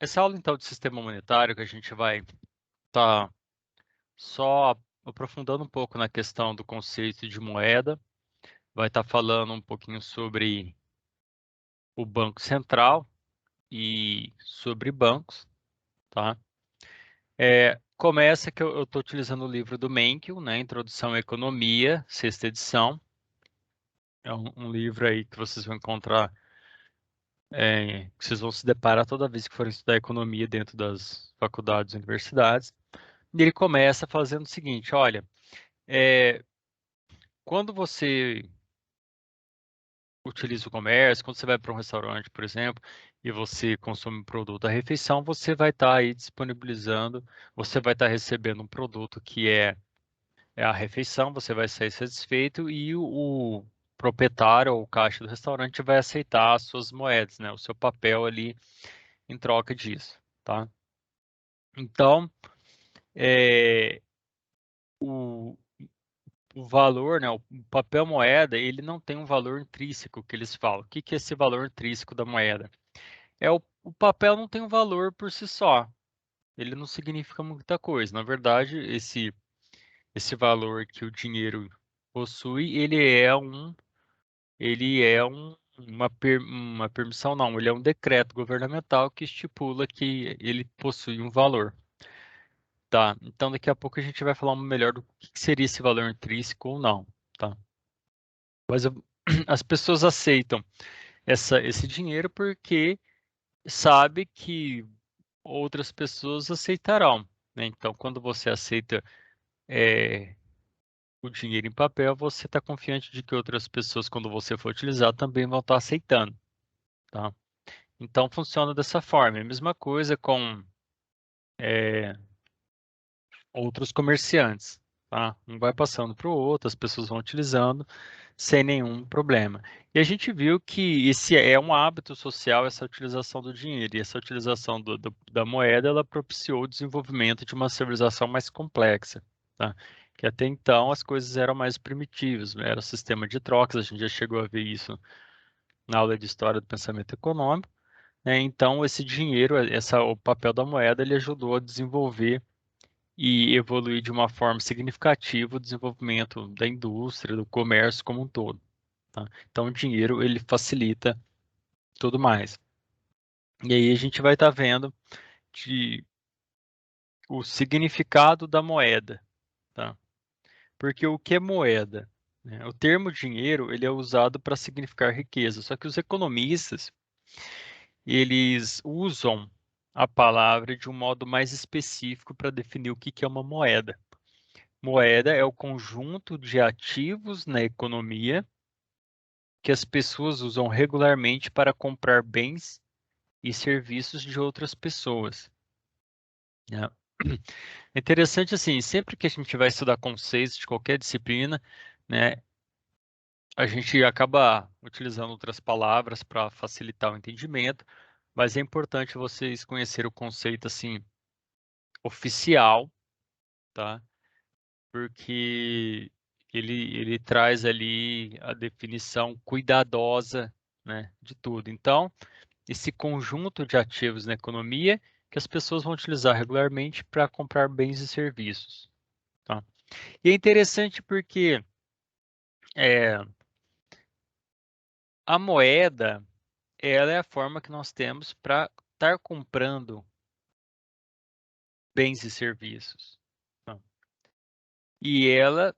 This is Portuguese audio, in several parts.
Essa aula, então, de sistema monetário que a gente vai estar só aprofundando um pouco na questão do conceito de moeda, vai estar falando um pouquinho sobre o Banco Central e sobre bancos, tá? Começa que eu estou utilizando o livro do Menkil, né, Introdução à Economia, sexta edição. É um livro aí que vocês vão encontrar, que vocês vão se deparar toda vez que forem estudar economia dentro das faculdades e universidades. E ele começa fazendo o seguinte, olha, é, quando você utiliza o comércio, quando você vai para um restaurante, por exemplo, e você consome um produto da refeição, você vai estar aí disponibilizando, você vai estar recebendo um produto que é a refeição, você vai sair satisfeito e o proprietário ou o caixa do restaurante vai aceitar as suas moedas, né, o seu papel ali em troca disso, tá? Então, é, o, o valor, né, o papel moeda, ele não tem um valor intrínseco que eles falam. O que que é esse valor intrínseco da moeda? O papel não tem um valor por si só. Ele não significa muita coisa. Na verdade, esse valor que o dinheiro possui, uma permissão, não, ele é um decreto governamental que estipula que ele possui um valor. Tá, então daqui a pouco a gente vai falar melhor do que seria esse valor intrínseco ou não, tá? Mas as pessoas aceitam esse dinheiro porque sabe que outras pessoas aceitarão, né? Então, quando você aceita é, o dinheiro em papel, você está confiante de que outras pessoas, quando você for utilizar, também vão estar aceitando, tá? Então, funciona dessa forma. É a mesma coisa com é, outros comerciantes, tá? Um vai passando para o outro, as pessoas vão utilizando sem nenhum problema. E a gente viu que esse é um hábito social, essa utilização do dinheiro, e essa utilização da moeda, ela propiciou o desenvolvimento de uma civilização mais complexa, tá? Que até então as coisas eram mais primitivas, né? Era o sistema de trocas, a gente já chegou a ver isso na aula de História do Pensamento Econômico, né? Então esse dinheiro, o papel da moeda, ele ajudou a desenvolver e evoluir de uma forma significativa o desenvolvimento da indústria, do comércio como um todo, tá? Então, o dinheiro, ele facilita tudo mais. E aí a gente vai estar vendo de, o significado da moeda, tá? Porque o que é moeda? Né? O termo dinheiro, ele é usado para significar riqueza, só que os economistas, eles usam a palavra de um modo mais específico para definir o que que é uma moeda. Moeda é o conjunto de ativos na economia que as pessoas usam regularmente para comprar bens e serviços de outras pessoas, né? É interessante assim, sempre que a gente vai estudar conceitos de qualquer disciplina, né, a gente acaba utilizando outras palavras para facilitar o entendimento, mas é importante vocês conhecerem o conceito assim oficial, tá? Porque ele traz ali a definição cuidadosa, né, de tudo. Então, esse conjunto de ativos na economia que as pessoas vão utilizar regularmente para comprar bens e serviços, tá? E é interessante porque é, a moeda, ela é a forma que nós temos para estar comprando bens e serviços, tá? E ela,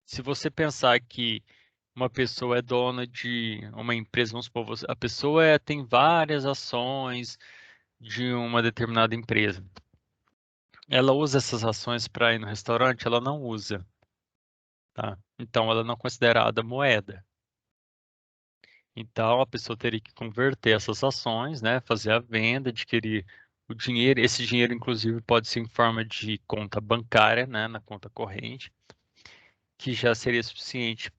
se você pensar que uma pessoa é dona de uma empresa, vamos supor, a pessoa tem várias ações de uma determinada empresa. Ela usa essas ações para ir no restaurante? Ela não usa, tá? Então, ela não é considerada moeda. Então, a pessoa teria que converter essas ações, né? Fazer a venda, adquirir o dinheiro. Esse dinheiro, inclusive, pode ser em forma de conta bancária, né? Na conta corrente, que já seria suficiente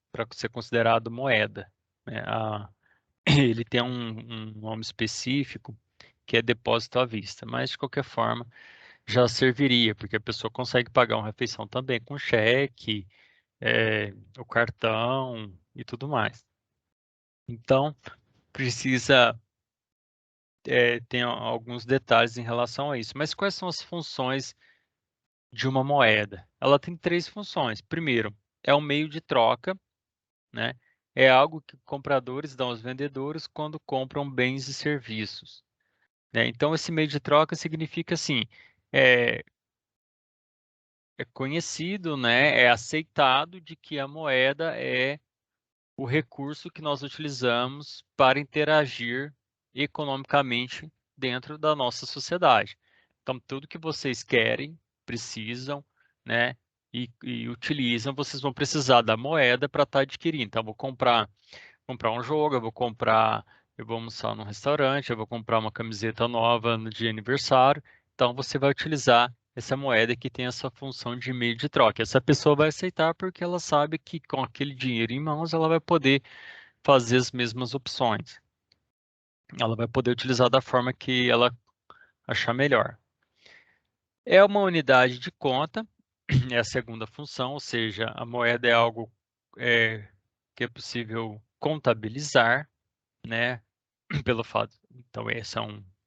para ser considerado moeda, né? Ele tem um nome específico, que é depósito à vista, mas de qualquer forma já serviria, porque a pessoa consegue pagar uma refeição também com cheque, o cartão e tudo mais. Então, precisa tem alguns detalhes em relação a isso. Mas quais são as funções de uma moeda? Ela tem 3 funções. Primeiro, é um meio de troca, né? É algo que compradores dão aos vendedores quando compram bens e serviços, né? Então, esse meio de troca significa assim, é, é conhecido, né? É aceitado de que a moeda é o recurso que nós utilizamos para interagir economicamente dentro da nossa sociedade. Então, tudo que vocês querem, precisam, né, e utilizam, vocês vão precisar da moeda para estar adquirindo. Então, eu vou comprar um jogo, eu vou almoçar num restaurante, eu vou comprar uma camiseta nova no dia de aniversário. Então, você vai utilizar essa moeda que tem essa função de meio de troca. Essa pessoa vai aceitar porque ela sabe que com aquele dinheiro em mãos ela vai poder fazer as mesmas opções. Ela vai poder utilizar da forma que ela achar melhor. É uma unidade de conta, é a segunda função, ou seja, a moeda é algo que é possível contabilizar, né? Pelo fato, então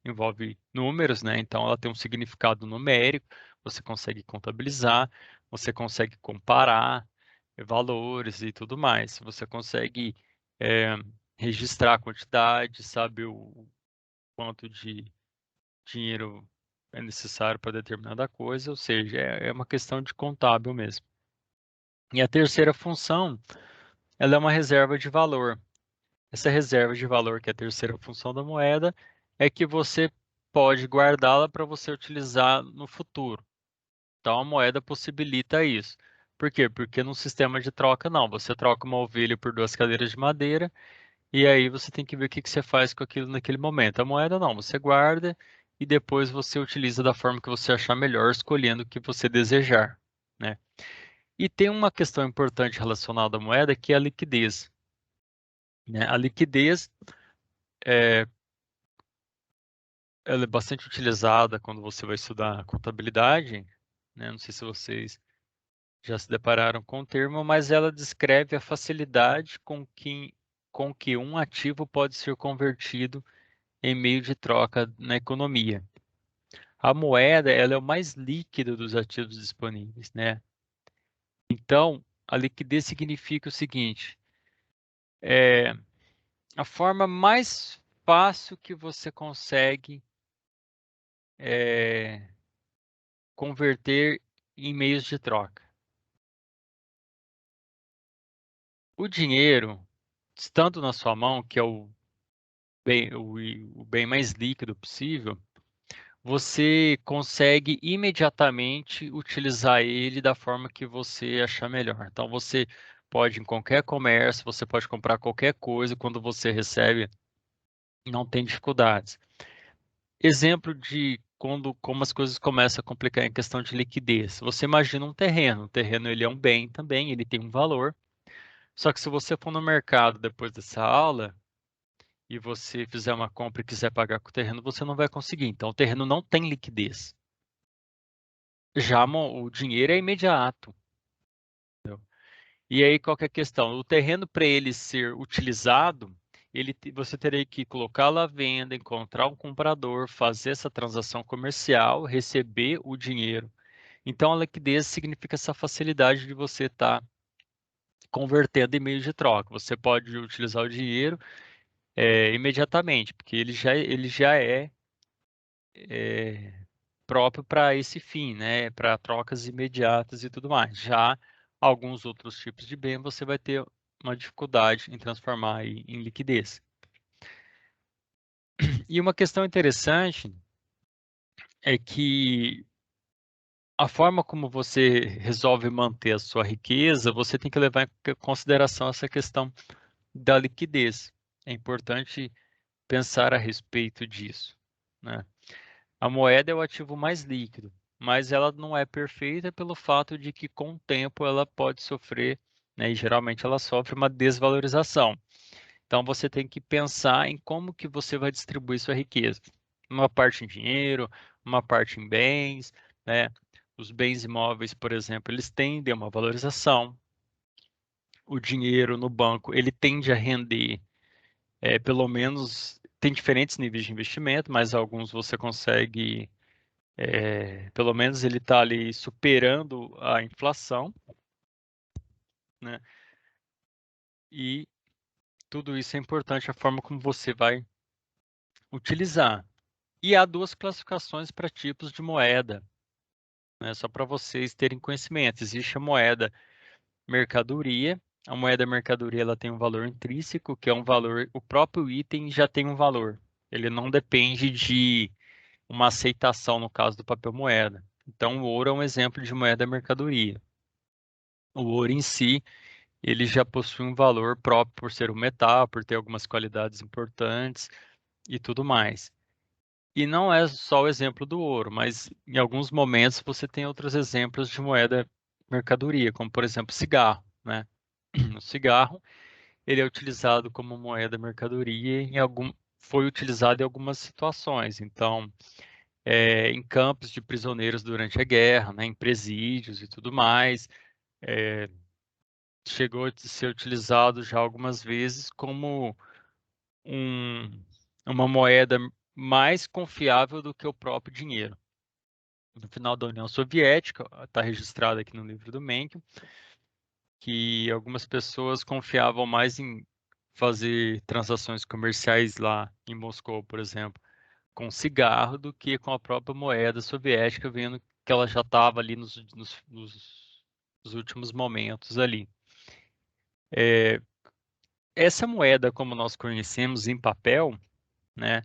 envolve números, né? Então ela tem um significado numérico, você consegue contabilizar, você consegue comparar valores e tudo mais. Você consegue é, registrar a quantidade, sabe o quanto de dinheiro é necessário para determinada coisa, ou seja, é uma questão de contábil mesmo. E a terceira função, ela é uma reserva de valor. Essa reserva de valor, que é a terceira função da moeda, é que você pode guardá-la para você utilizar no futuro. Então, a moeda possibilita isso. Por quê? Porque num sistema de troca, não. Você troca uma ovelha por 2 cadeiras de madeira e aí você tem que ver o que você faz com aquilo naquele momento. A moeda, não. Você guarda e depois você utiliza da forma que você achar melhor, escolhendo o que você desejar, né? E tem uma questão importante relacionada à moeda, que é a liquidez, né? A liquidez é, ela é bastante utilizada quando você vai estudar contabilidade, né? Não sei se vocês já se depararam com o termo, mas ela descreve a facilidade com que um ativo pode ser convertido em meio de troca na economia. A moeda, ela é o mais líquido dos ativos disponíveis, né? Então, a liquidez significa o seguinte, é a forma mais fácil que você consegue é, converter em meios de troca. O dinheiro, estando na sua mão, que é o bem mais líquido possível, você consegue imediatamente utilizar ele da forma que você achar melhor. Então, você pode, em qualquer comércio, você pode comprar qualquer coisa, quando você recebe, não tem dificuldades. Exemplo de como as coisas começam a complicar em questão de liquidez. Você imagina um terreno. O terreno ele é um bem também, ele tem um valor. Só que se você for no mercado depois dessa aula e você fizer uma compra e quiser pagar com o terreno, você não vai conseguir. Então, o terreno não tem liquidez. Já o dinheiro é imediato. Entendeu? E aí, qual que é a questão? O terreno, para ele ser utilizado, você teria que colocá-lo à venda, encontrar um comprador, fazer essa transação comercial, receber o dinheiro. Então, a liquidez significa essa facilidade de você estar convertendo em meio de troca. Você pode utilizar o dinheiro imediatamente, porque ele já é próprio para esse fim, né? Para trocas imediatas e tudo mais. Já alguns outros tipos de bem você vai ter uma dificuldade em transformar em liquidez. E uma questão interessante é que a forma como você resolve manter a sua riqueza, você tem que levar em consideração essa questão da liquidez. É importante pensar a respeito disso, né? A moeda é o ativo mais líquido, mas ela não é perfeita pelo fato de que com o tempo ela pode sofrer, né, e geralmente ela sofre uma desvalorização. Então você tem que pensar em como que você vai distribuir sua riqueza. Uma parte em dinheiro, uma parte em bens, né? Os bens imóveis, por exemplo, eles tendem a uma valorização. O dinheiro no banco, ele tende a render pelo menos tem diferentes níveis de investimento, mas alguns você consegue, pelo menos ele está ali superando a inflação, né? E tudo isso é importante, a forma como você vai utilizar. E há duas classificações para tipos de moeda, né? Só para vocês terem conhecimento. Existe a moeda mercadoria. A moeda mercadoria ela tem um valor intrínseco, que é um valor, o próprio item já tem um valor. Ele não depende de uma aceitação, no caso do papel moeda. Então, o ouro é um exemplo de moeda mercadoria. O ouro em si, ele já possui um valor próprio por ser um metal, por ter algumas qualidades importantes e tudo mais. E não é só o exemplo do ouro, mas em alguns momentos você tem outros exemplos de moeda mercadoria, como por exemplo cigarro, né? O cigarro, ele é utilizado como moeda mercadoria foi utilizado em algumas situações. Então, em campos de prisioneiros durante a guerra, né, em presídios e tudo mais, chegou a ser utilizado já algumas vezes como um- uma moeda mais confiável do que o próprio dinheiro. No final da União Soviética, está registrado aqui no livro do Mencken, que algumas pessoas confiavam mais em fazer transações comerciais lá em Moscou, por exemplo, com cigarro do que com a própria moeda soviética, vendo que ela já estava ali nos últimos momentos ali. Essa moeda, como nós conhecemos em papel, né,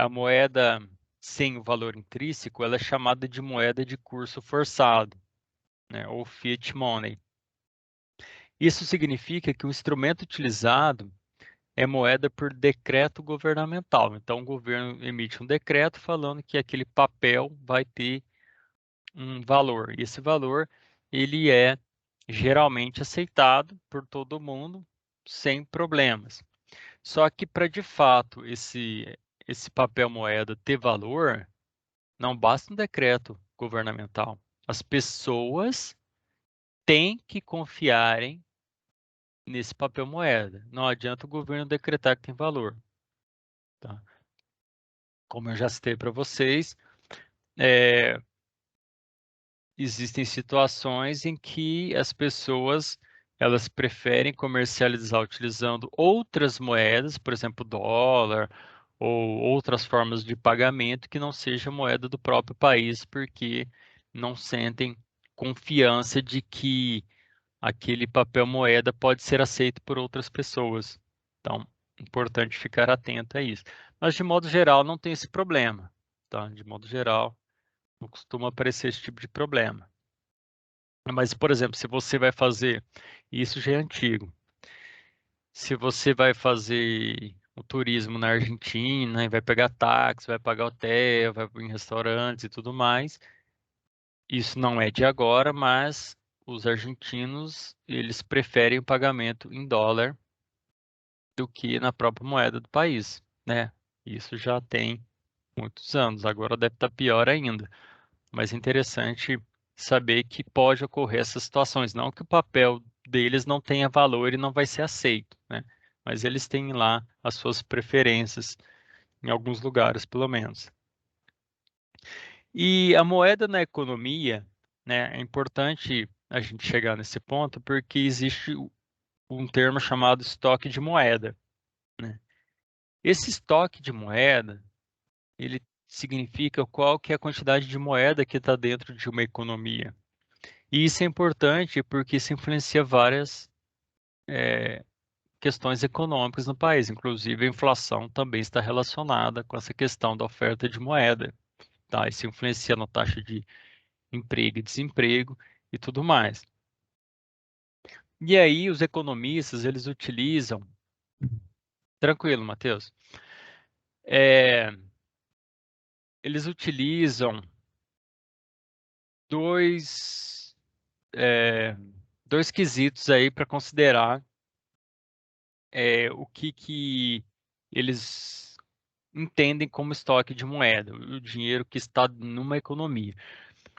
a moeda sem o valor intrínseco, ela é chamada de moeda de curso forçado, né, ou fiat money. Isso significa que o instrumento utilizado é moeda por decreto governamental. Então, o governo emite um decreto falando que aquele papel vai ter um valor. E esse valor, ele é geralmente aceitado por todo mundo sem problemas. Só que para de fato esse papel moeda ter valor, não basta um decreto governamental. As pessoas têm que confiarem nesse papel moeda. Não adianta o governo decretar que tem valor, tá? Como eu já citei para vocês, é, existem situações em que as pessoas elas preferem comercializar utilizando outras moedas, por exemplo, dólar ou outras formas de pagamento que não seja moeda do próprio país, porque não sentem confiança de que aquele papel moeda pode ser aceito por outras pessoas. Então, importante ficar atento a isso. Mas, de modo geral, não tem esse problema, tá? De modo geral, não costuma aparecer esse tipo de problema. Mas, por exemplo, se você vai fazer, e isso já é antigo, se você vai fazer o turismo na Argentina, e vai pegar táxi, vai pagar hotel, vai em restaurantes e tudo mais, isso não é de agora, mas os argentinos, eles preferem o pagamento em dólar do que na própria moeda do país, né? Isso já tem muitos anos, agora deve estar pior ainda. Mas é interessante saber que pode ocorrer essas situações, não que o papel deles não tenha valor e não vai ser aceito, né? Mas eles têm lá as suas preferências, em alguns lugares, pelo menos. E a moeda na economia, né, é importante a gente chegar nesse ponto porque existe um termo chamado estoque de moeda, né? Esse estoque de moeda, ele significa qual que é a quantidade de moeda que está dentro de uma economia. E isso é importante porque isso influencia várias questões econômicas no país, inclusive a inflação também está relacionada com essa questão da oferta de moeda, tá? Isso influencia na taxa de emprego e desemprego e tudo mais. E aí os economistas, eles utilizam, tranquilo, Matheus, É, eles utilizam dois, é, dois quesitos aí para considerar o que eles entendem como estoque de moeda, o dinheiro que está numa economia.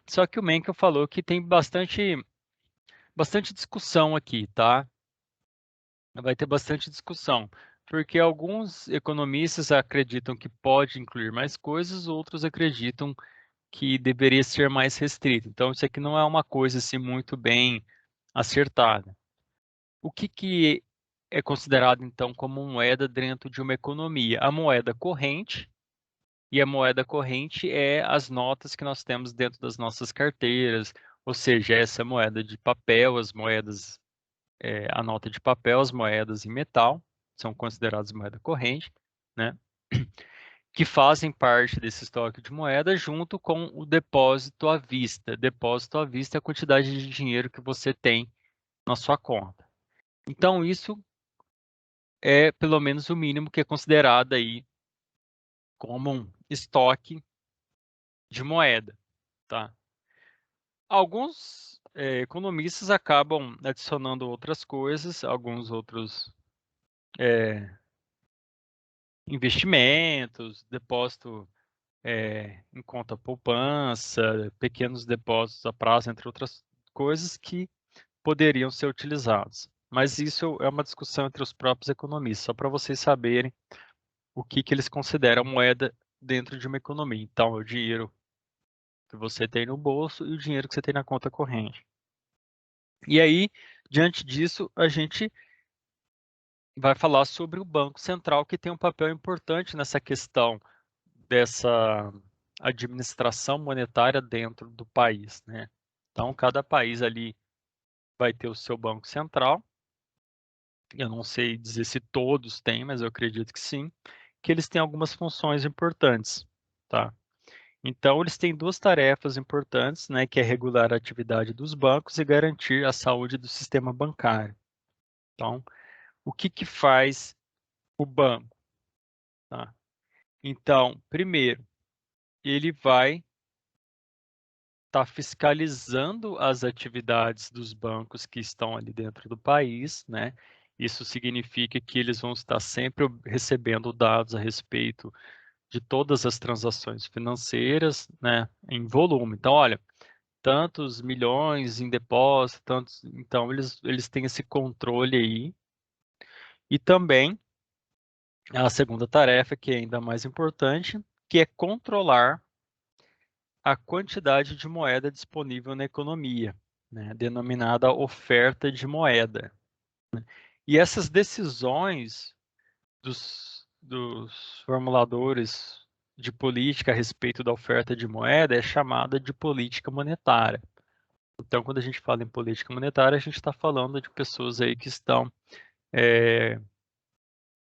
Só que o Mencken falou que tem bastante discussão aqui, tá? Vai ter bastante discussão. Porque alguns economistas acreditam que pode incluir mais coisas, outros acreditam que deveria ser mais restrito. Então, isso aqui não é uma coisa assim muito bem acertada. O que é considerado, então, como moeda dentro de uma economia? A moeda corrente, e a moeda corrente é as notas que nós temos dentro das nossas carteiras, ou seja, essa moeda de papel, as moedas, a nota de papel, as moedas em metal, são consideradas moeda corrente, né? Que fazem parte desse estoque de moeda junto com o depósito à vista. Depósito à vista é a quantidade de dinheiro que você tem na sua conta. Então, isso é pelo menos o mínimo que é considerado aí como um estoque de moeda, tá? Alguns economistas acabam adicionando outras coisas, alguns outros investimentos, depósito em conta poupança, pequenos depósitos a prazo, entre outras coisas que poderiam ser utilizados. Mas isso é uma discussão entre os próprios economistas, só para vocês saberem o que eles consideram moeda dentro de uma economia. Então, é o dinheiro que você tem no bolso e o dinheiro que você tem na conta corrente. E aí, diante disso, a gente vai falar sobre o Banco Central, que tem um papel importante nessa questão dessa administração monetária dentro do país, né? Então, cada país ali vai ter o seu Banco Central. Eu não sei dizer se todos têm, mas eu acredito que sim, que eles têm algumas funções importantes, tá? Então, eles têm duas tarefas importantes, né, que é regular a atividade dos bancos e garantir a saúde do sistema bancário. Então, o que faz o banco, tá? Então, primeiro, ele vai estar fiscalizando as atividades dos bancos que estão ali dentro do país, né? Isso significa que eles vão estar sempre recebendo dados a respeito de todas as transações financeiras, né, em volume. Então, olha, tantos milhões em depósito, tantos, então eles têm esse controle aí. E também a segunda tarefa, que é ainda mais importante, que é controlar a quantidade de moeda disponível na economia, né, denominada oferta de moeda. E essas decisões dos formuladores de política a respeito da oferta de moeda é chamada de política monetária. Então, quando a gente fala em política monetária, a gente está falando de pessoas aí que estão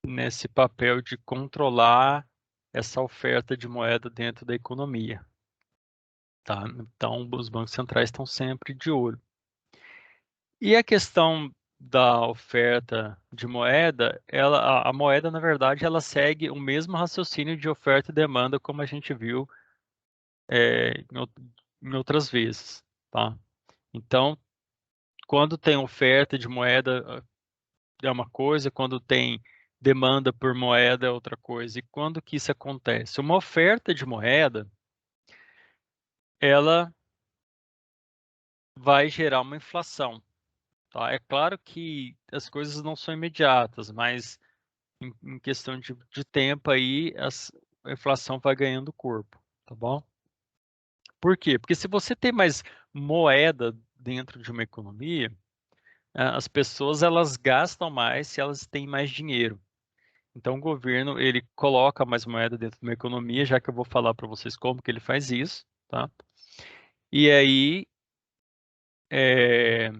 nesse papel de controlar essa oferta de moeda dentro da economia, tá? Então, os bancos centrais estão sempre de olho. E a questão da oferta de moeda, a moeda, na verdade, ela segue o mesmo raciocínio de oferta e demanda, como a gente viu em outras vezes, tá? Então, quando tem oferta de moeda é uma coisa, quando tem demanda por moeda é outra coisa. E quando que isso acontece? Uma oferta de moeda, ela vai gerar uma inflação, tá? É claro que as coisas não são imediatas, mas em questão de tempo aí, a inflação vai ganhando corpo, tá bom? Por quê? Porque se você tem mais moeda dentro de uma economia, as pessoas elas gastam mais se elas têm mais dinheiro. Então o governo ele coloca mais moeda dentro de uma economia, já que eu vou falar para vocês como que ele faz isso, tá? E aí é,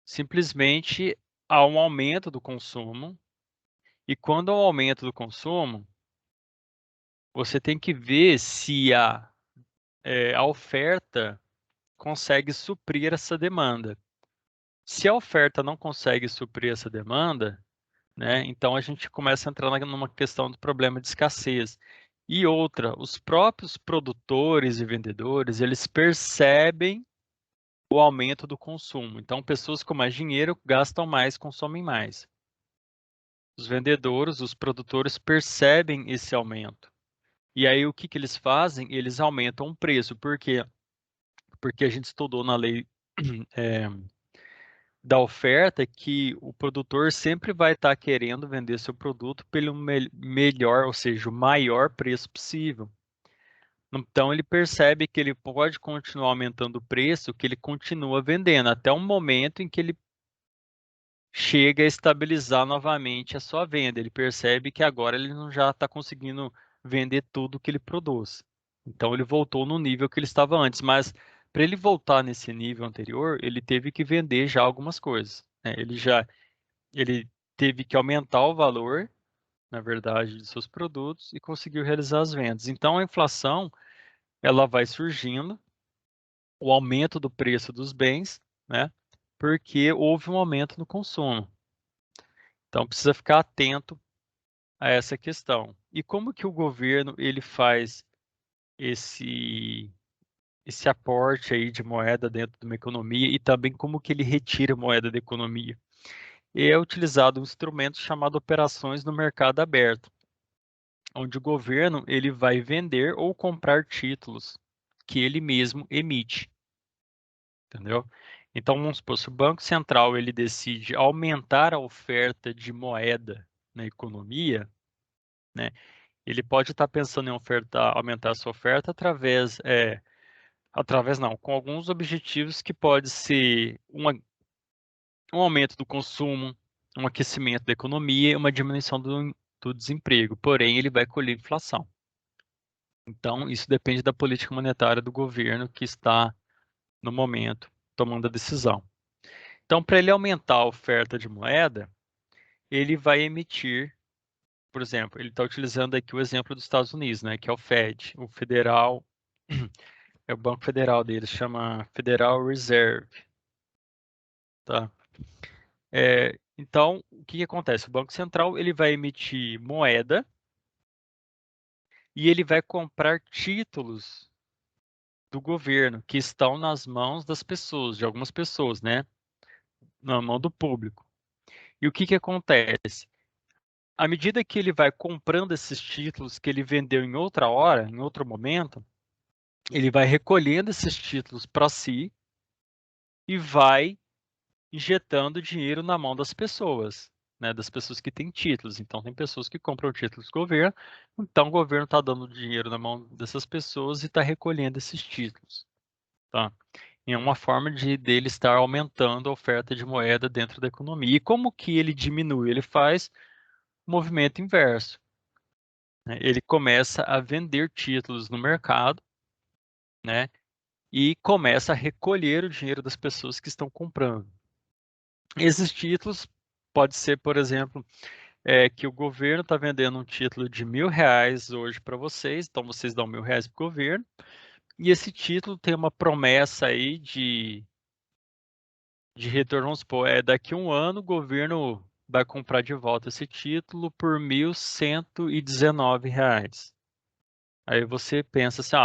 simplesmente há um aumento do consumo, e quando há um aumento do consumo, você tem que ver se a oferta consegue suprir essa demanda. Se a oferta não consegue suprir essa demanda, né, então a gente começa a entrar numa questão do problema de escassez. E outra, os próprios produtores e vendedores, eles percebem o aumento do consumo. Então, pessoas com mais dinheiro gastam mais, consomem mais. Os vendedores, os produtores percebem esse aumento. E aí, o que eles fazem? Eles aumentam o preço. Por quê? Porque a gente estudou na lei da oferta que o produtor sempre vai estar querendo vender seu produto pelo melhor, ou seja, o maior preço possível. Então ele percebe que ele pode continuar aumentando o preço, que ele continua vendendo, até um momento em que ele chega a estabilizar novamente a sua venda. Ele percebe que agora ele não já está conseguindo vender tudo que ele produz. Então ele voltou no nível que ele estava antes, mas para ele voltar nesse nível anterior, ele teve que vender já algumas coisas, né? Ele teve que aumentar o valor, na verdade, de seus produtos e conseguiu realizar as vendas. Então a inflação, ela vai surgindo, o aumento do preço dos bens, né? Porque houve um aumento no consumo. Então precisa ficar atento a essa questão. E como que o governo ele faz esse esse aporte aí de moeda dentro de uma economia e também como que ele retira moeda da economia? E é utilizado um instrumento chamado operações no mercado aberto, onde o governo ele vai vender ou comprar títulos que ele mesmo emite, entendeu? Então, vamos supor, se o Banco Central ele decide aumentar a oferta de moeda na economia, né? Ele pode estar pensando em aumentar a sua oferta através não, com alguns objetivos que pode ser um aumento do consumo, um aquecimento da economia e uma diminuição do desemprego. Porém, ele vai colher inflação. Então, isso depende da política monetária do governo que está, no momento, tomando a decisão. Então, para ele aumentar a oferta de moeda, ele vai emitir, por exemplo, ele está utilizando aqui o exemplo dos Estados Unidos, né, que é o Fed, o Federal, é o Banco Federal deles, chama Federal Reserve, tá? Então, o que que acontece? O Banco Central ele vai emitir moeda e ele vai comprar títulos do governo que estão nas mãos das pessoas, de algumas pessoas, né? Na mão do público. E o que que acontece? À medida que ele vai comprando esses títulos que ele vendeu em outra hora, em outro momento, ele vai recolhendo esses títulos para si e vai injetando dinheiro na mão das pessoas, né? Das pessoas que têm títulos. Então, tem pessoas que compram títulos do governo, então o governo está dando dinheiro na mão dessas pessoas e está recolhendo esses títulos, tá? É uma forma de dele estar aumentando a oferta de moeda dentro da economia. E como que ele diminui? Ele faz o movimento inverso, né? Ele começa a vender títulos no mercado, né? E começa a recolher o dinheiro das pessoas que estão comprando. Esses títulos pode ser, por exemplo, que o governo está vendendo um título de R$ 1.000 hoje para vocês, então vocês dão R$ 1.000 para o governo, e esse título tem uma promessa aí de retorno, vamos supor, daqui a um ano o governo vai comprar de volta esse título por R$ 1.119. Aí você pensa assim,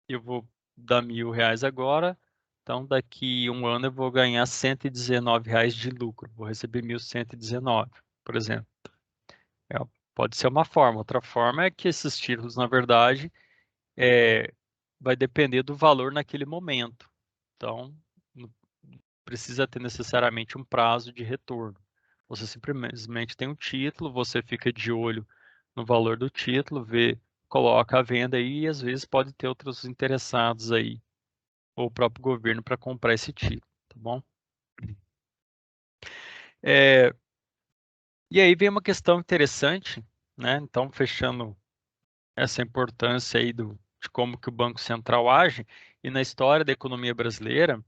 eu vou dar R$ 1.000 agora, então daqui a um ano eu vou ganhar R$ 119 de lucro, vou receber 1.119, por exemplo. É, pode ser uma forma. Outra forma é que esses títulos, na verdade, vai depender do valor naquele momento. Então, não precisa ter necessariamente um prazo de retorno. Você simplesmente tem um título, você fica de olho no valor do título, coloca a venda aí e às vezes pode ter outros interessados aí, ou o próprio governo para comprar esse título, tá bom? É, e aí vem uma questão interessante, né? Então, fechando essa importância aí de como que o Banco Central age e na história da economia brasileira,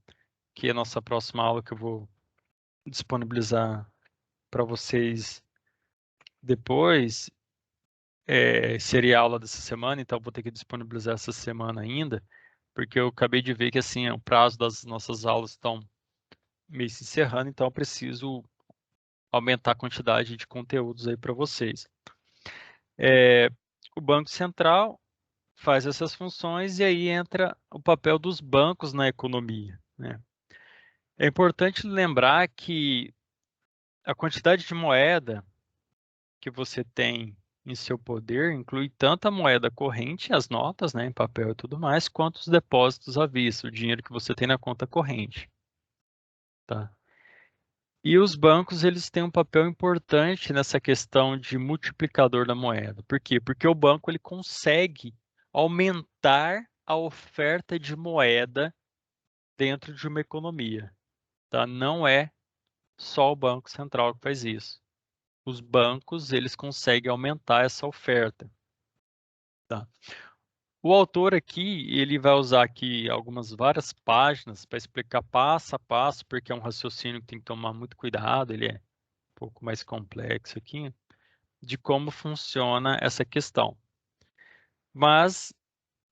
que é a nossa próxima aula que eu vou disponibilizar para vocês depois, seria a aula dessa semana, então vou ter que disponibilizar essa semana ainda, porque eu acabei de ver que assim, o prazo das nossas aulas estão meio se encerrando, então eu preciso aumentar a quantidade de conteúdos aí para vocês. O Banco Central faz essas funções e aí entra o papel dos bancos na economia, né? É importante lembrar que a quantidade de moeda que você tem em seu poder inclui tanto a moeda corrente, as notas, né, em papel e tudo mais, quanto os depósitos à vista, o dinheiro que você tem na conta corrente, tá? E os bancos, eles têm um papel importante nessa questão de multiplicador da moeda. Por quê? Porque o banco ele consegue aumentar a oferta de moeda dentro de uma economia, tá? Não é só o Banco Central que faz isso. Os bancos, eles conseguem aumentar essa oferta, tá? O autor aqui, ele vai usar aqui várias páginas para explicar passo a passo, porque é um raciocínio que tem que tomar muito cuidado, ele é um pouco mais complexo aqui, de como funciona essa questão. Mas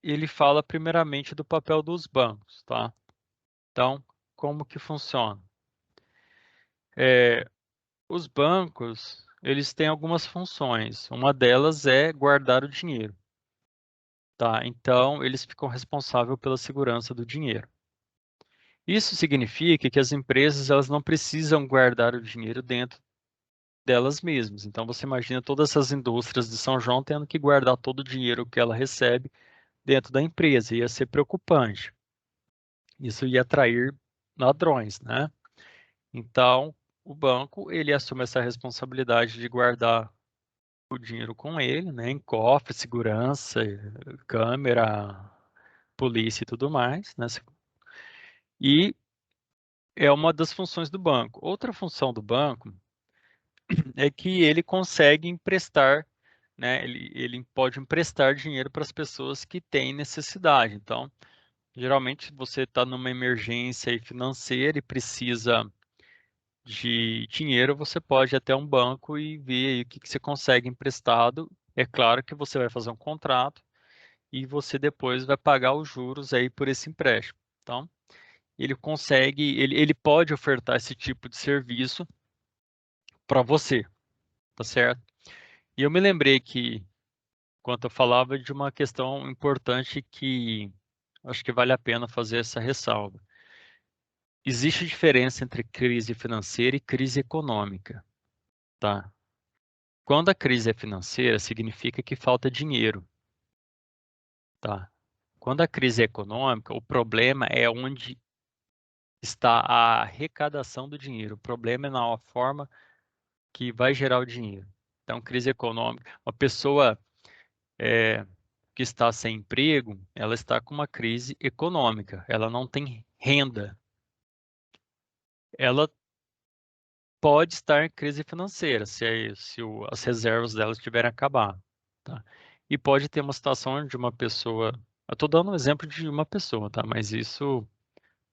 ele fala primeiramente do papel dos bancos, tá? Então, como que funciona? Os bancos, eles têm algumas funções. Uma delas é guardar o dinheiro, tá? Então, eles ficam responsáveis pela segurança do dinheiro. Isso significa que as empresas elas não precisam guardar o dinheiro dentro delas mesmas. Então, você imagina todas essas indústrias de São João tendo que guardar todo o dinheiro que ela recebe dentro da empresa. Ia ser preocupante. Isso ia atrair ladrões, né? Então, o banco ele assume essa responsabilidade de guardar o dinheiro com ele, né? Em cofre, segurança, câmera, polícia e tudo mais, né? E é uma das funções do banco. Outra função do banco é que ele consegue emprestar, né? Ele pode emprestar dinheiro para as pessoas que têm necessidade. Então, geralmente você está numa emergência aí financeira e precisa de dinheiro, você pode ir até um banco e ver aí o que você consegue emprestado. É claro que você vai fazer um contrato e você depois vai pagar os juros aí por esse empréstimo. Então, ele pode ofertar esse tipo de serviço para você, tá certo? E eu me lembrei que, quando eu falava de uma questão importante que acho que vale a pena fazer essa ressalva. Existe diferença entre crise financeira e crise econômica, tá? Quando a crise é financeira, significa que falta dinheiro, tá? Quando a crise é econômica, o problema é onde está a arrecadação do dinheiro. O problema é na forma que vai gerar o dinheiro. Então, crise econômica, uma pessoa que está sem emprego, ela está com uma crise econômica, ela não tem renda. Ela pode estar em crise financeira, as reservas dela estiverem acabado, tá? E pode ter uma situação de uma pessoa, eu estou dando um exemplo de uma pessoa, tá? Mas isso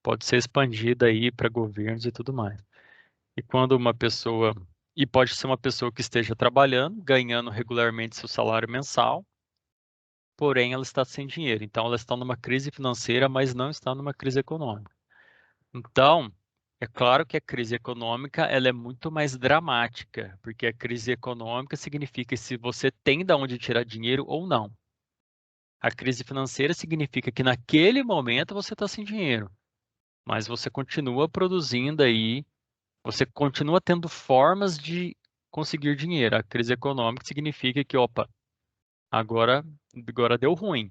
pode ser expandido aí para governos e tudo mais. E quando uma pessoa, e pode ser uma pessoa que esteja trabalhando, ganhando regularmente seu salário mensal, porém ela está sem dinheiro. Então ela está numa crise financeira, mas não está numa crise econômica. Então, é claro que a crise econômica ela é muito mais dramática, porque a crise econômica significa se você tem de onde tirar dinheiro ou não. A crise financeira significa que naquele momento você está sem dinheiro, mas você continua produzindo aí, você continua tendo formas de conseguir dinheiro. A crise econômica significa que, opa, agora deu ruim,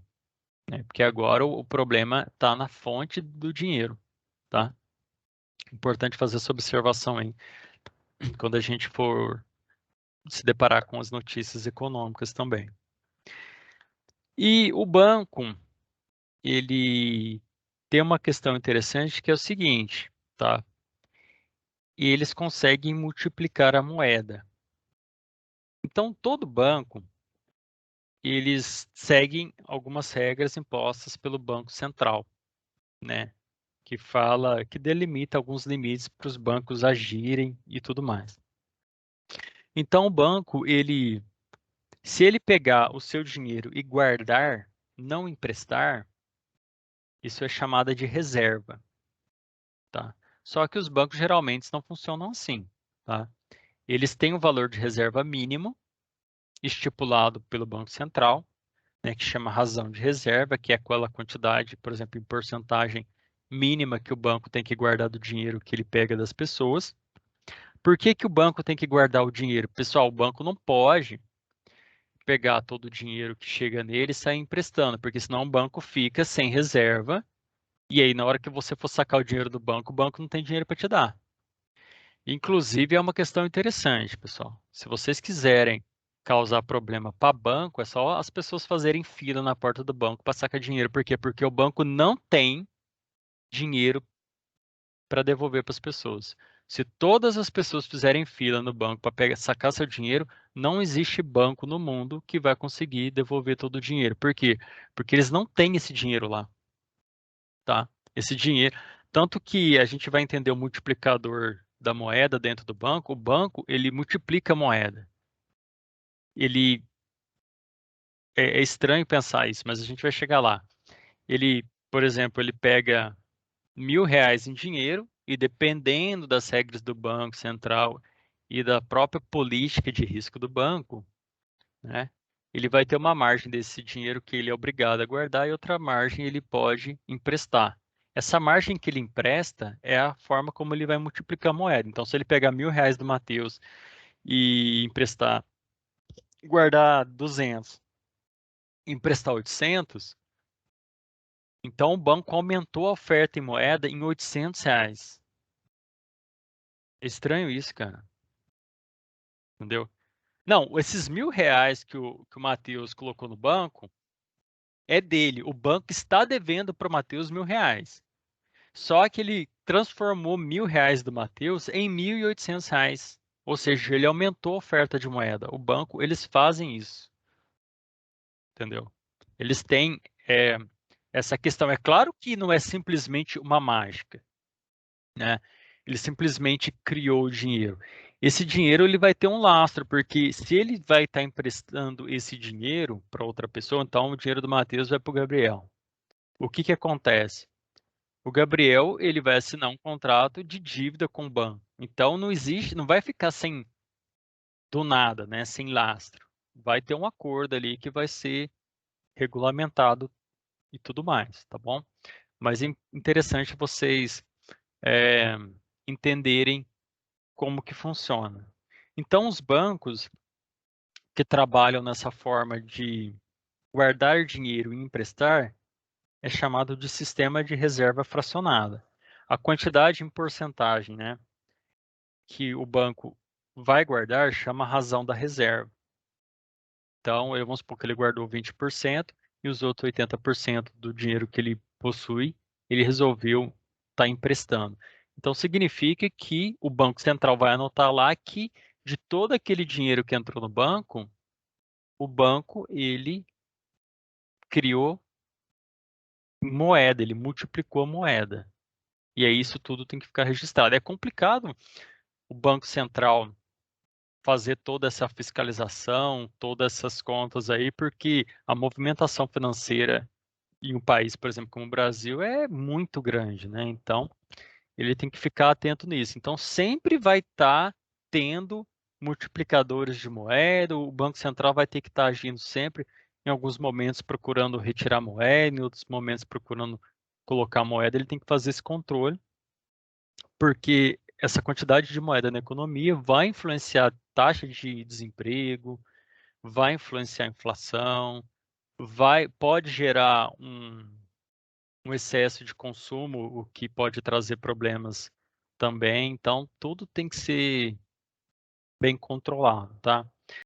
né? Porque agora o problema está na fonte do dinheiro, tá? Importante fazer essa observação aí quando a gente for se deparar com as notícias econômicas também. E o banco, ele tem uma questão interessante que é o seguinte, tá? E eles conseguem multiplicar a moeda. Então, todo banco, eles seguem algumas regras impostas pelo Banco Central, né? Que delimita alguns limites para os bancos agirem e tudo mais. Então, o banco, se ele pegar o seu dinheiro e guardar, não emprestar, isso é chamada de reserva, tá? Só que os bancos geralmente não funcionam assim, tá? Eles têm um valor de reserva mínimo estipulado pelo Banco Central, né, que chama razão de reserva, que é aquela quantidade, por exemplo, em porcentagem mínima que o banco tem que guardar do dinheiro que ele pega das pessoas. Por que que o banco tem que guardar o dinheiro? Pessoal, o banco não pode pegar todo o dinheiro que chega nele e sair emprestando, porque senão o banco fica sem reserva. E aí, na hora que você for sacar o dinheiro do banco, o banco não tem dinheiro para te dar. Inclusive, é uma questão interessante, pessoal. Se vocês quiserem causar problema para banco, é só as pessoas fazerem fila na porta do banco para sacar dinheiro. Por quê? Porque o banco não tem dinheiro para devolver para as pessoas. Se todas as pessoas fizerem fila no banco para sacar seu dinheiro, não existe banco no mundo que vai conseguir devolver todo o dinheiro. Por quê? Porque eles não têm esse dinheiro lá, tá? Esse dinheiro, tanto que a gente vai entender o multiplicador da moeda dentro do banco, o banco, ele multiplica a moeda. Ele é estranho pensar isso, mas a gente vai chegar lá. Ele, por exemplo, ele pega R$ 1.000 em dinheiro e dependendo das regras do Banco Central e da própria política de risco do banco, né, ele vai ter uma margem desse dinheiro que ele é obrigado a guardar e outra margem ele pode emprestar. Essa margem que ele empresta é a forma como ele vai multiplicar a moeda. Então, se ele pegar R$ 1.000 do Matheus e emprestar, guardar 200, emprestar 800, então o banco aumentou a oferta em moeda em R$ 800. É estranho isso, cara. Entendeu? Não, esses R$ 1.000 que o Matheus colocou no banco é dele. O banco está devendo para o Matheus R$ 1.000. Só que ele transformou R$ 1.000 do Matheus em R$ 1.800. Ou seja, ele aumentou a oferta de moeda. O banco, eles fazem isso. Entendeu? Eles têm essa questão. É claro que não é simplesmente uma mágica, né? Ele simplesmente criou o dinheiro. Esse dinheiro ele vai ter um lastro, porque se ele vai estar emprestando esse dinheiro para outra pessoa, então o dinheiro do Matheus vai para o Gabriel. O que que acontece? O Gabriel ele vai assinar um contrato de dívida com o banco. Então não existe, não vai ficar sem do nada, né? Sem lastro. Vai ter um acordo ali que vai ser regulamentado e tudo mais, tá bom? Mas é interessante vocês é, entenderem como que funciona. Então, os bancos que trabalham nessa forma de guardar dinheiro e emprestar é chamado de sistema de reserva fracionada. A quantidade em porcentagem, né, que o banco vai guardar chama razão da reserva. Então, vamos supor que ele guardou 20% e os outros 80% do dinheiro que ele possui, ele resolveu estar emprestando. Então, significa que o Banco Central vai anotar lá que de todo aquele dinheiro que entrou no banco, o banco ele criou moeda, ele multiplicou a moeda. E aí isso tudo tem que ficar registrado. É complicado o Banco Central fazer toda essa fiscalização, todas essas contas aí, porque a movimentação financeira em um país, por exemplo, como o Brasil, é muito grande, né? Então, ele tem que ficar atento nisso. Então, sempre vai estar tendo multiplicadores de moeda, o Banco Central vai ter que estar agindo sempre, em alguns momentos procurando retirar moeda, em outros momentos procurando colocar moeda, ele tem que fazer esse controle, porque essa quantidade de moeda na economia vai influenciar a taxa de desemprego, vai influenciar a inflação, pode gerar um excesso de consumo, o que pode trazer problemas também. Então, tudo tem que ser bem controlado, tá?